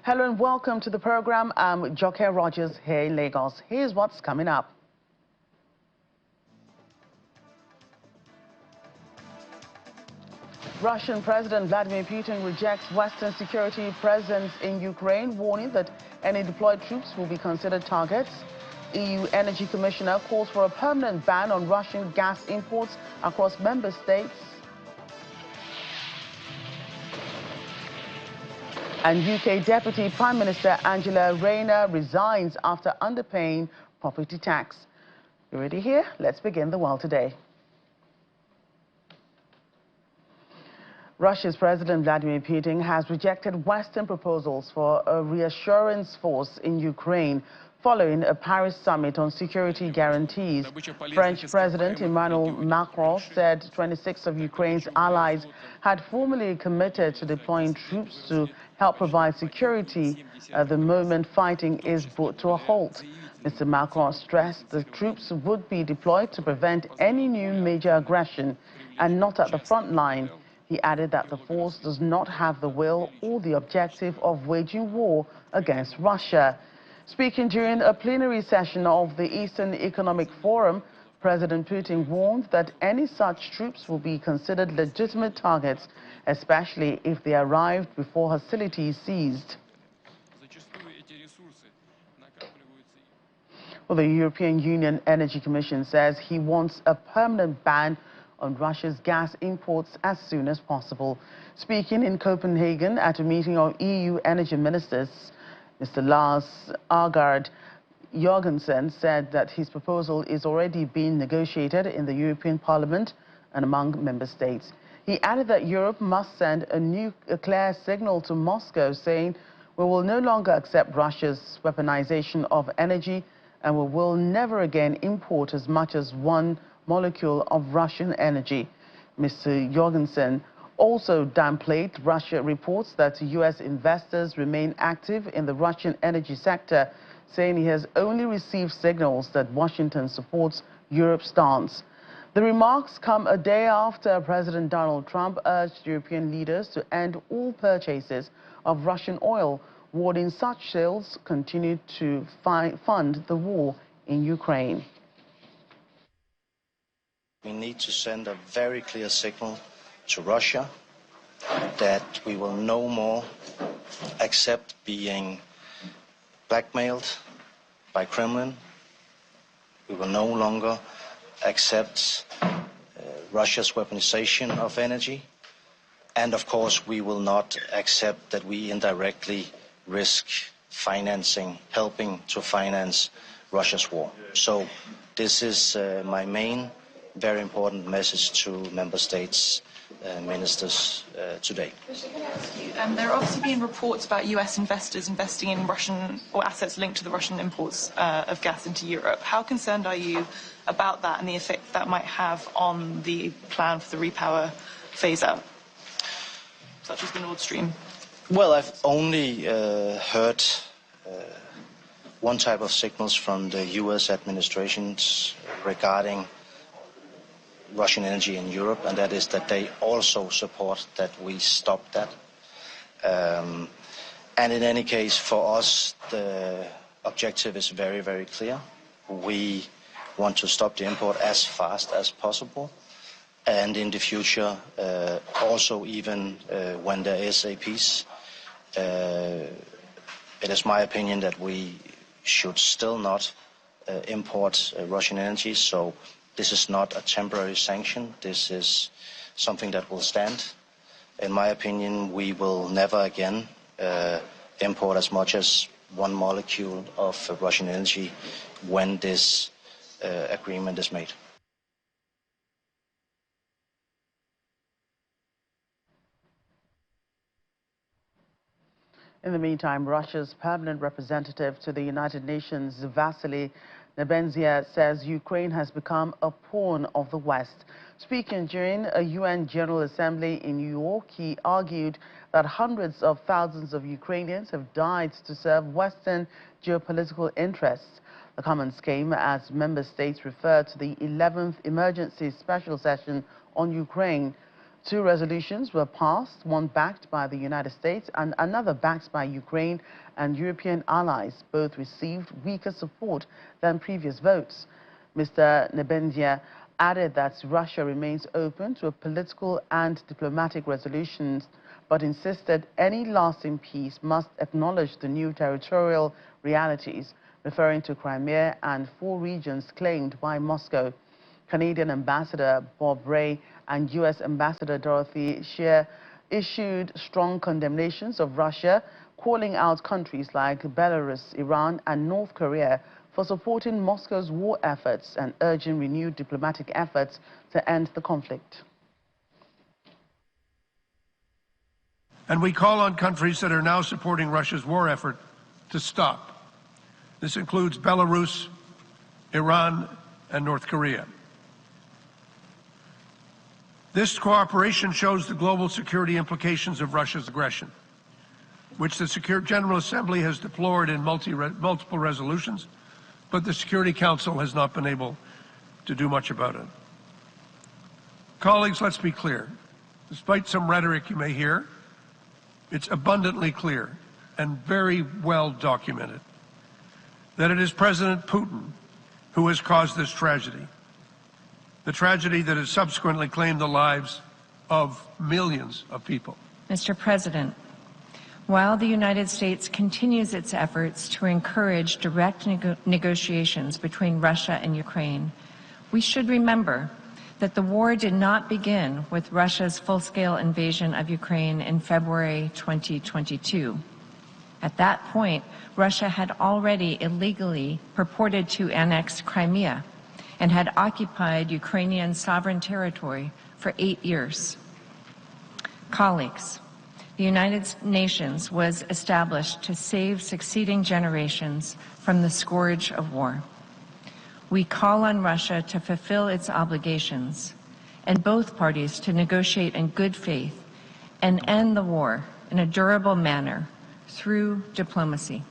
Hello and welcome to the program. I'm Joke Rogers here in Lagos. Here's what's coming up. Russian President Vladimir Putin rejects Western security presence in Ukraine, warning that any deployed troops will be considered targets. EU Energy Commissioner calls for a permanent ban on Russian gas imports across member states. And UK Deputy Prime Minister Angela Rayner resigns after underpaying property tax. You ready here? Let's begin the world today. Russia's President Vladimir Putin has rejected Western proposals for a reassurance force in Ukraine following a Paris summit on security guarantees. French President Emmanuel Macron said 26 of Ukraine's allies had formally committed to deploying troops to help provide security the moment fighting is brought to a halt. Mr. Macron stressed the troops would be deployed to prevent any new major aggression and not at the front line. He added that the force does not have the will or the objective of waging war against Russia. Speaking during a plenary session of the Eastern Economic Forum, President Putin warned that any such troops will be considered legitimate targets, especially if they arrived before hostilities ceased. Well, the European Union Energy Commission says he wants a permanent ban on Russia's gas imports as soon as possible. Speaking in Copenhagen at a meeting of EU energy ministers, Mr. Lars Agard Jorgensen said that his proposal is already being negotiated in the European Parliament and among member states. He added that Europe must send a clear signal to Moscow saying we will no longer accept Russia's weaponization of energy and we will never again import as much as one molecule of Russian energy. Mr. Jorgensen also downplayed Russia reports that U.S. investors remain active in the Russian energy sector, saying he has only received signals that Washington supports Europe's stance. The remarks come a day after President Donald Trump urged European leaders to end all purchases of Russian oil, warning such sales continue to fund the war in Ukraine. We need to send a very clear signal to Russia that we will no more accept being blackmailed by Kremlin. We will no longer accept Russia's weaponization of energy. And of course, we will not accept that we indirectly risk financing, helping to finance Russia's war. So this is my main very important message to member states ministers today. There are obviously been reports about US investors investing in Russian or assets linked to the Russian imports of gas into Europe. How concerned are you about that and the effect that might have on the plan for the repower phase out, such as the Nord Stream? Well, I've only heard one type of signals from the US administrations regarding Russian energy in Europe, and that is that they also support that we stop that. And in any case, for us, the objective is very, very clear. We want to stop the import as fast as possible. And in the future, also even when there is a peace, it is my opinion that we should still not import Russian energy. So this is not a temporary sanction. This is something that will stand. In my opinion, we will never again import as much as one molecule of Russian energy when this agreement is made. In the meantime, Russia's permanent representative to the United Nations, Vasily Nebenzia, says Ukraine has become a pawn of the West. Speaking during a UN General Assembly in New York, he argued that hundreds of thousands of Ukrainians have died to serve Western geopolitical interests. The comments came as member states referred to the 11th Emergency Special Session on Ukraine. Two resolutions were passed, one backed by the United States and another backed by Ukraine and European allies. Both received weaker support than previous votes. Mr. Nebendia added that Russia remains open to a political and diplomatic resolutions, but insisted any lasting peace must acknowledge the new territorial realities, referring to Crimea and 4 regions claimed by Moscow. Canadian Ambassador Bob Ray and U.S. Ambassador Dorothy Scheer issued strong condemnations of Russia, calling out countries like Belarus, Iran and North Korea for supporting Moscow's war efforts and urging renewed diplomatic efforts to end the conflict. And we call on countries that are now supporting Russia's war effort to stop. This includes Belarus, Iran, and North Korea. This cooperation shows the global security implications of Russia's aggression, which the General Assembly has deplored in multiple resolutions, but the Security Council has not been able to do much about it. Colleagues, let's be clear. Despite some rhetoric you may hear, it's abundantly clear and very well documented that it is President Putin who has caused this tragedy. The tragedy that has subsequently claimed the lives of millions of people. Mr. President, while the United States continues its efforts to encourage direct negotiations between Russia and Ukraine, we should remember that the war did not begin with Russia's full-scale invasion of Ukraine in February 2022. At that point, Russia had already illegally purported to annex Crimea and had occupied Ukrainian sovereign territory for 8 years. Colleagues, the United Nations was established to save succeeding generations from the scourge of war. We call on Russia to fulfill its obligations and both parties to negotiate in good faith and end the war in a durable manner through diplomacy.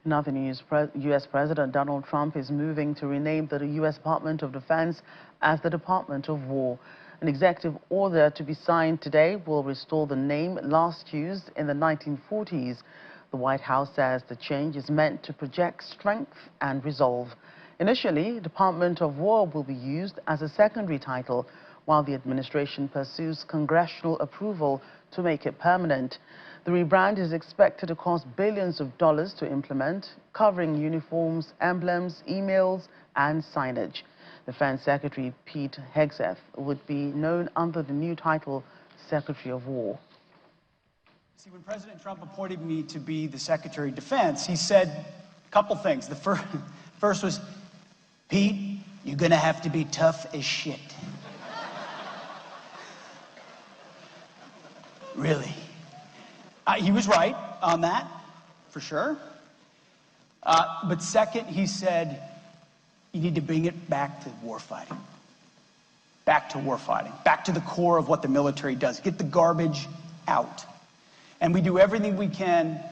In other news, U.S. President Donald Trump is moving to rename the U.S. Department of Defense as the Department of War. An executive order to be signed today will restore the name last used in the 1940s. The White House says the change is meant to project strength and resolve. Initially, Department of War will be used as a secondary title, while the administration pursues congressional approval to make it permanent. The rebrand is expected to cost billions of dollars to implement, covering uniforms, emblems, emails, and signage. Defense Secretary Pete Hegseth would be known under the new title, Secretary of War. See, when President Trump appointed me to be the Secretary of Defense, he said a couple things. The first was, Pete, you're going to have to be tough as shit. Really? He was right on that, for sure. But second, he said, you need to bring it back to warfighting. Back to warfighting. Back to the core of what the military does. Get the garbage out. And we do everything we can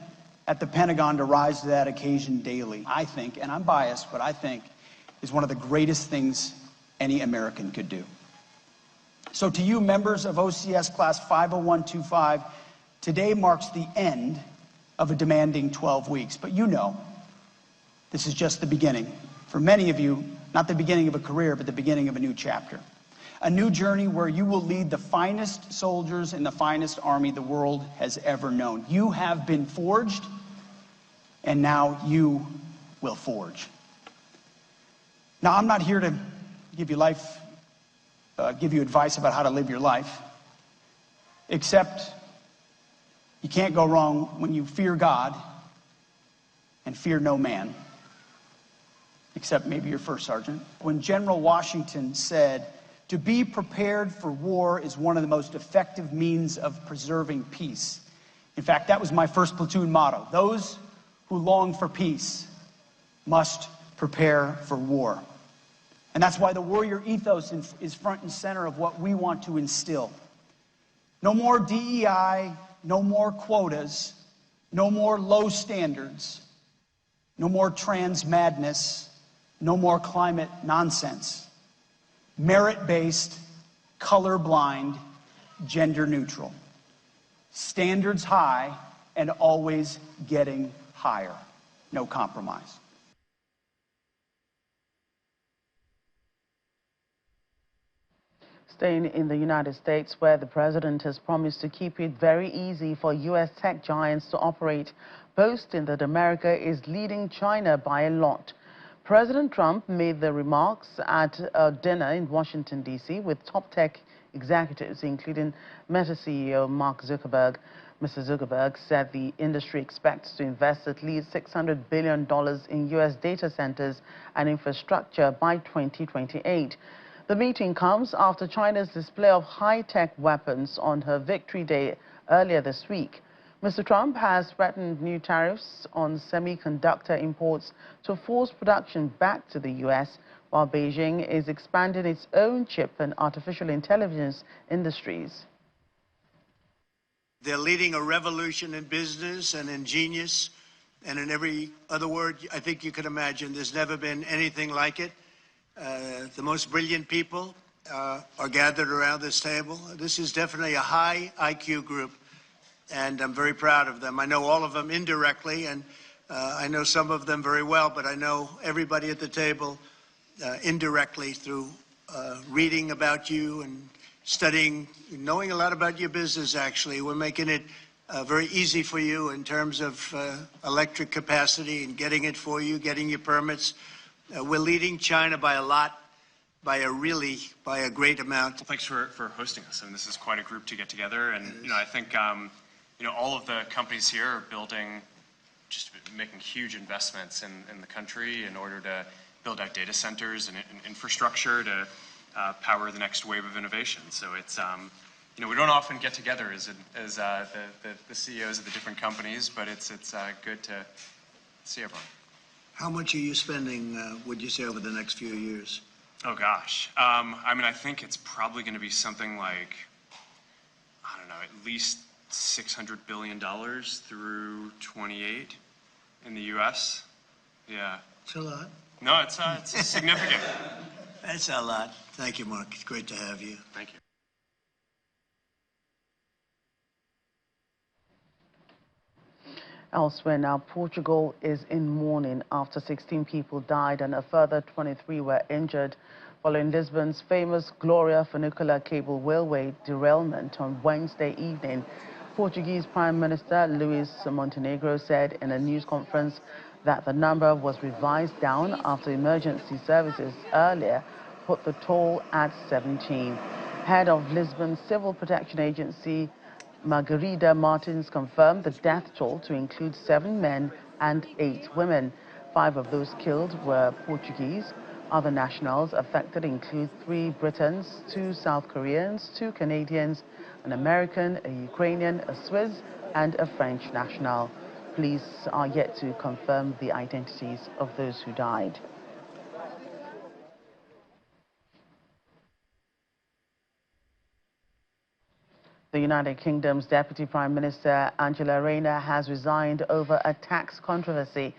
at the Pentagon to rise to that occasion daily. I think, and I'm biased, but I think is one of the greatest things any American could do. So to you, members of OCS Class 50125, today marks the end of a demanding 12 weeks. But you know, this is just the beginning. For many of you, not the beginning of a career, but the beginning of a new chapter. A new journey where you will lead the finest soldiers in the finest army the world has ever known. You have been forged, and now you will forge. Now, I'm not here to give you advice about how to live your life, except you can't go wrong when you fear God and fear no man, except maybe your first sergeant. When General Washington said, to be prepared for war is one of the most effective means of preserving peace. In fact, that was my first platoon motto. Those who long for peace must prepare for war. And that's why the warrior ethos is front and center of what we want to instill. No more DEI, no more quotas, no more low standards, no more trans madness, no more climate nonsense. merit-based, colorblind, gender neutral. Standards high and always getting higher. No compromise. Staying in the United States, where the president has promised to keep it very easy for U.S. tech giants to operate, boasting that America is leading China by a lot. President Trump made the remarks at a dinner in Washington, D.C. with top tech executives, including Meta CEO Mark Zuckerberg. Mr. Zuckerberg said the industry expects to invest at least $600 billion in U.S. data centers and infrastructure by 2028. The meeting comes after China's display of high-tech weapons on her Victory Day earlier this week. Mr. Trump has threatened new tariffs on semiconductor imports to force production back to the U.S., while Beijing is expanding its own chip and artificial intelligence industries. They're leading a revolution in business and in genius, and in every other word I think you could imagine. There's never been anything like it. The most brilliant people are gathered around this table. This is definitely a high IQ group, and I'm very proud of them. I know all of them indirectly, and I know some of them very well, but I know everybody at the table indirectly through reading about you and studying, knowing a lot about your business, actually. We're making it very easy for you in terms of electric capacity and getting it for you, getting your permits. We're leading China by a lot, by a great amount. Well, thanks for hosting us. I mean, this is quite a group to get together, and I think all of the companies here are just making huge investments in the country in order to build out data centers and infrastructure to power the next wave of innovation. So it's we don't often get together as the CEOs of the different companies, but it's good to see everyone. How much are you spending, would you say, over the next few years? Oh, gosh. I mean, I think it's probably going to be something like, I don't know, at least $600 billion through 28 in the U.S. Yeah. It's a lot. No, it's significant. That's a lot. Thank you, Mark. It's great to have you. Thank you. Elsewhere now, Portugal is in mourning after 16 people died and a further 23 were injured following Lisbon's famous Gloria funicular cable railway derailment on Wednesday evening. Portuguese Prime Minister Luis Montenegro said in a news conference that the number was revised down after emergency services earlier put the toll at 17. Head of Lisbon's Civil Protection Agency, Margarida Martins, confirmed the death toll to include 7 men and 8 women. 5 of those killed were Portuguese. Other nationals affected include 3 Britons, 2 South Koreans, 2 Canadians, an American, a Ukrainian, a Swiss, and a French national. Police are yet to confirm the identities of those who died. The United Kingdom's Deputy Prime Minister Angela Rayner has resigned over a tax controversy.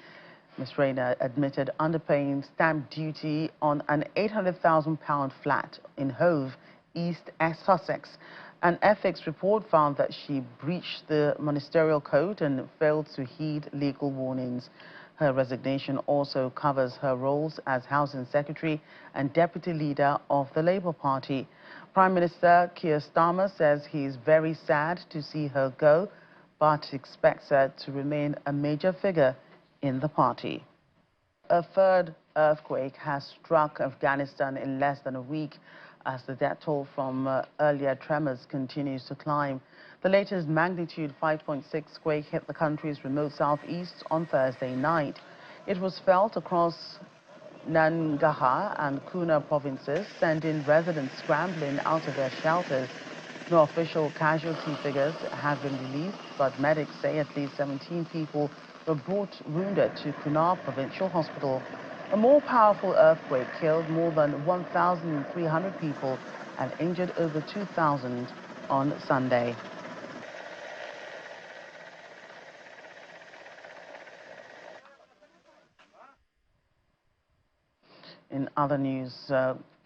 Ms. Rayner admitted underpaying stamp duty on an £800,000 flat in Hove, East Sussex. An ethics report found that she breached the ministerial code and failed to heed legal warnings. Her resignation also covers her roles as Housing Secretary and Deputy Leader of the Labour Party. Prime Minister Keir Starmer says he is very sad to see her go, but expects her to remain a major figure in the party. A third earthquake has struck Afghanistan in less than a week as the death toll from earlier tremors continues to climb. The latest magnitude 5.6 quake hit the country's remote southeast on Thursday night. It was felt across Nangarhar and Kunar provinces, sending residents scrambling out of their shelters. No official casualty figures have been released, but medics say at least 17 people were brought wounded to Kunar Provincial Hospital. A more powerful earthquake killed more than 1,300 people and injured over 2,000 on Sunday. In other news,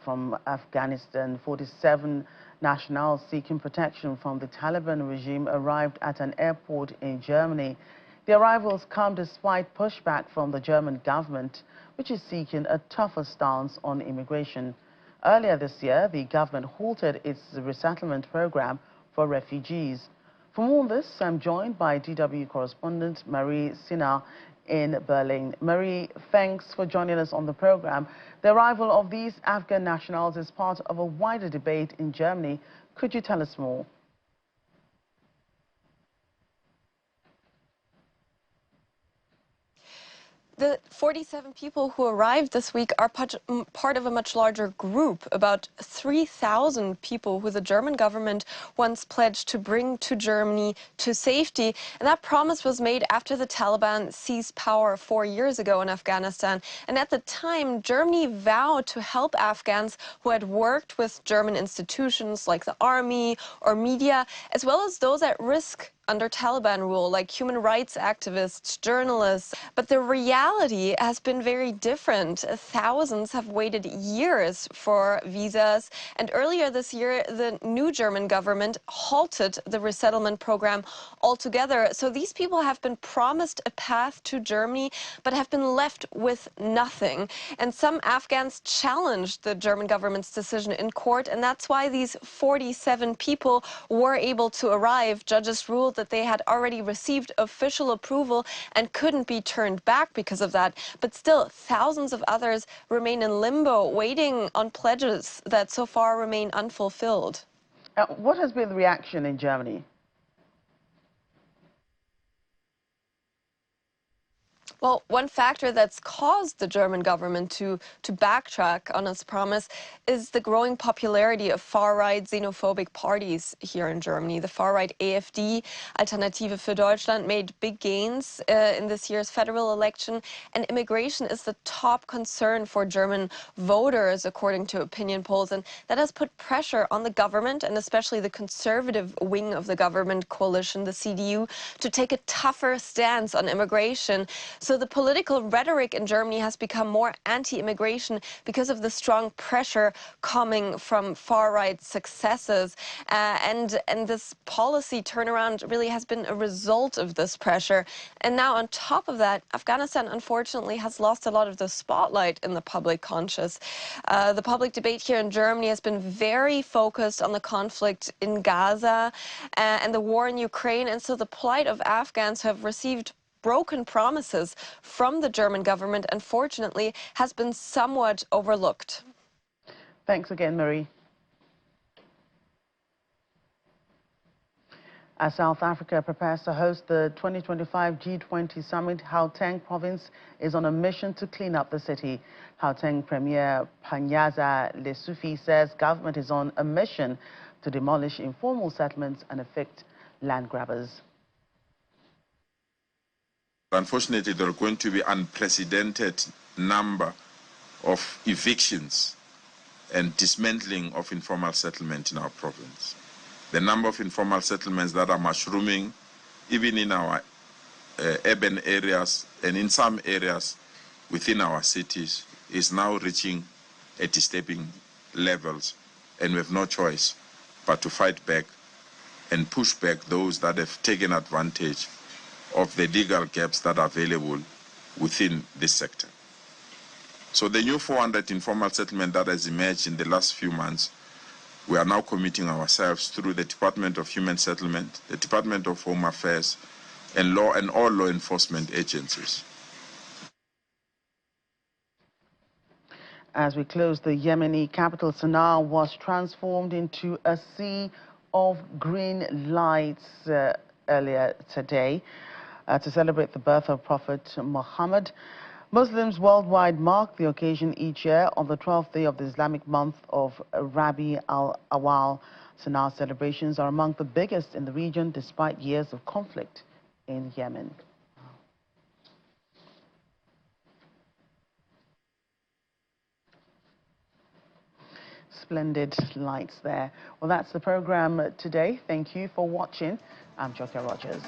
from Afghanistan. 47 nationals seeking protection from the Taliban regime arrived at an airport in Germany. The arrivals come despite pushback from the German government, which is seeking a tougher stance on immigration. Earlier this year, the government halted its resettlement program for refugees. For more on this, I'm joined by DW correspondent Marie Sina in Berlin. Marie, thanks for joining us on the program. The arrival of these Afghan nationals is part of a wider debate in Germany. Could you tell us more? The 47 people who arrived this week are part of a much larger group, about 3,000 people who the German government once pledged to bring to Germany to safety. And that promise was made after the Taliban seized power 4 years ago in Afghanistan. And at the time, Germany vowed to help Afghans who had worked with German institutions like the army or media, as well as those at risk under Taliban rule, like human rights activists, journalists. But the reality has been very different. Thousands have waited years for visas. And earlier this year, the new German government halted the resettlement program altogether. So these people have been promised a path to Germany, but have been left with nothing. And some Afghans challenged the German government's decision in court. And that's why these 47 people were able to arrive. Judges ruled that they had already received official approval and couldn't be turned back because of that. But still, thousands of others remain in limbo, waiting on pledges that so far remain unfulfilled. What has been the reaction in Germany? Well, one factor that's caused the German government to backtrack on its promise is the growing popularity of far-right xenophobic parties here in Germany. The far-right AfD, Alternative für Deutschland, made big gains in this year's federal election, and immigration is the top concern for German voters, according to opinion polls, and that has put pressure on the government, and especially the conservative wing of the government coalition, the CDU, to take a tougher stance on immigration. So the political rhetoric in Germany has become more anti-immigration because of the strong pressure coming from far-right successes. And this policy turnaround really has been a result of this pressure. And now on top of that, Afghanistan unfortunately has lost a lot of the spotlight in the public conscious. The public debate here in Germany has been very focused on the conflict in Gaza and the war in Ukraine. And so the plight of Afghans who have received broken promises from the German government, unfortunately, has been somewhat overlooked. Thanks again, Marie. As South Africa prepares to host the 2025 G20 summit, Gauteng province is on a mission to clean up the city. Gauteng Premier Panyaza Lesufi says government is on a mission to demolish informal settlements and evict land grabbers. Unfortunately, there are going to be unprecedented number of evictions and dismantling of informal settlement in our province. The number of informal settlements that are mushrooming, even in our urban areas and in some areas within our cities, is now reaching disturbing levels, and we have no choice but to fight back and push back those that have taken advantage of the legal gaps that are available within this sector. So the new 400 informal settlement that has emerged in the last few months, we are now committing ourselves through the Department of Human Settlement, the Department of Home Affairs, and all law enforcement agencies. As we close, the Yemeni capital Sana'a was transformed into a sea of green lights earlier today. To celebrate the birth of Prophet Muhammad. Muslims worldwide mark the occasion each year on the 12th day of the Islamic month of Rabi al-Awwal. Sana'a celebrations are among the biggest in the region despite years of conflict in Yemen. Splendid lights there. Well, that's the program today. Thank you for watching. I'm Jokia Rogers.